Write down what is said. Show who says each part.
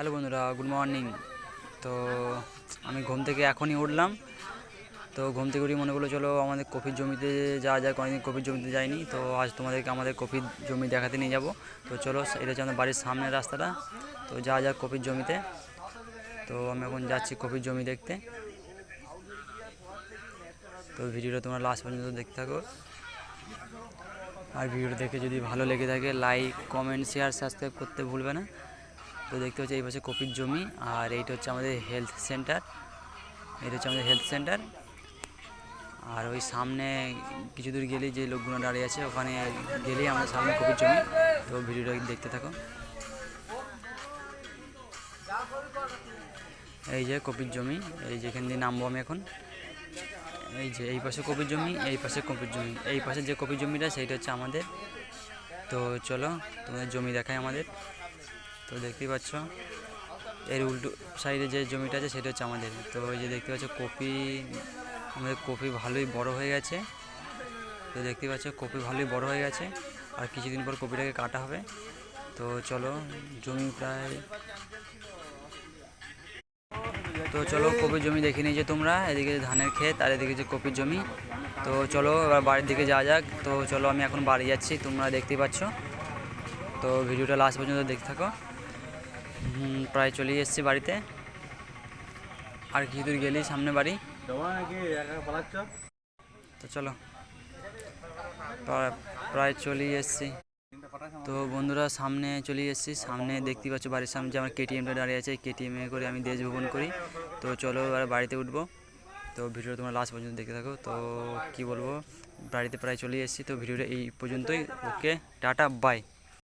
Speaker 1: Hello বন্ধুরা, good morning. তো আমি ঘুম থেকে এখনই উঠলাম। তো ঘুম থেকে উঠে মনে করলো চলো আমাদের কফির জমিতে যাওয়া যায়। অনেকদিন কফির জমিতে যাইনি, তো আজ তোমাদেরকে আমাদের কফির জমি দেখাতে নিয়ে যাব। তো চলো, এটা হচ্ছে আমাদের বাড়ির সামনের রাস্তাটা। তো যাওয়া যাক কফির জমিতে। তো আমি এখন যাচ্ছি কফির জমি দেখতে। তো ভিডিওটা তোমরা লাস্ট পর্যন্ত দেখতে থাকো। আর ভিডিওটা দেখে যদি ভালো লেগে থাকে লাইক, কমেন্ট, শেয়ার, সাবস্ক্রাইব করতে ভুলবে না। তো দেখতে হচ্ছে এই পাশে কপির জমি, আর এইটা হচ্ছে আমাদের হেলথ সেন্টার। এটা হচ্ছে আমাদের হেলথ সেন্টার। আর ওই সামনে কিছু দূর গেলেই যে লোকগুলো দাঁড়িয়ে আছে, ওখানে গেলেই আমাদের সামনে কপির জমি। তো ভিডিওটা দেখতে থাকো। এই যে কপির জমি, এই যেখান দিয়ে নামবো আমি এখন। এই যে এই পাশে কপির জমি, এই পাশে কপির জমি, এই পাশে যে কপির জমিটা সেইটা হচ্ছে আমাদের। তো চলো তোমাদের জমি দেখাই আমাদের। তো দেখতেই পাচ্ছ এর উল্টো সাইডে যে জমিটা আছে সেটা হচ্ছে আমাদের। তো এই যে দেখতে পাচ্ছ কপি, আমাদের কপি ভালোই বড় হয়ে গেছে। তো দেখতে পাচ্ছ কপি ভালোই বড় হয়ে গেছে, আর কিছুদিন পর কপিটাকে কাটা হবে। তো চলো জমি প্রায়, তো চলো কপির জমি দেখে নিয়েছো তোমরা। এদিকে ধানের ক্ষেত আর এদিকে যে কপির জমি। তো চলো এবার বাড়ির দিকে যাওয়া যাক। তো চলো আমি এখন বাড়ি যাচ্ছি, তোমরা দেখতেই পাচ্ছ। তো ভিডিওটা লাস্ট পর্যন্ত দেখতে থাকো। প্রায় চলেই এসেছি বাড়িতে, আর কিছু দূর গেলেই সামনে বাড়ি। তো চলো প্রায় চলেই এসেছি। তো বন্ধুরা সামনে চলে এসেছি। সামনে দেখতে পাচ্ছ বাড়ির সামনে যে আমার কেটিএমটা দাঁড়িয়ে আছে, কেটিএমে করে আমি দেশ ভ্রমণ করি। তো চলো এবার বাড়িতে উঠবো। তো ভিডিওটা তোমরা লাস্ট পর্যন্ত দেখতে থাকো। তো কি বলবো, বাড়িতে প্রায় চলে এসেছি। তো ভিডিওটা এই পর্যন্তই। ওকে, টাটা, বাই।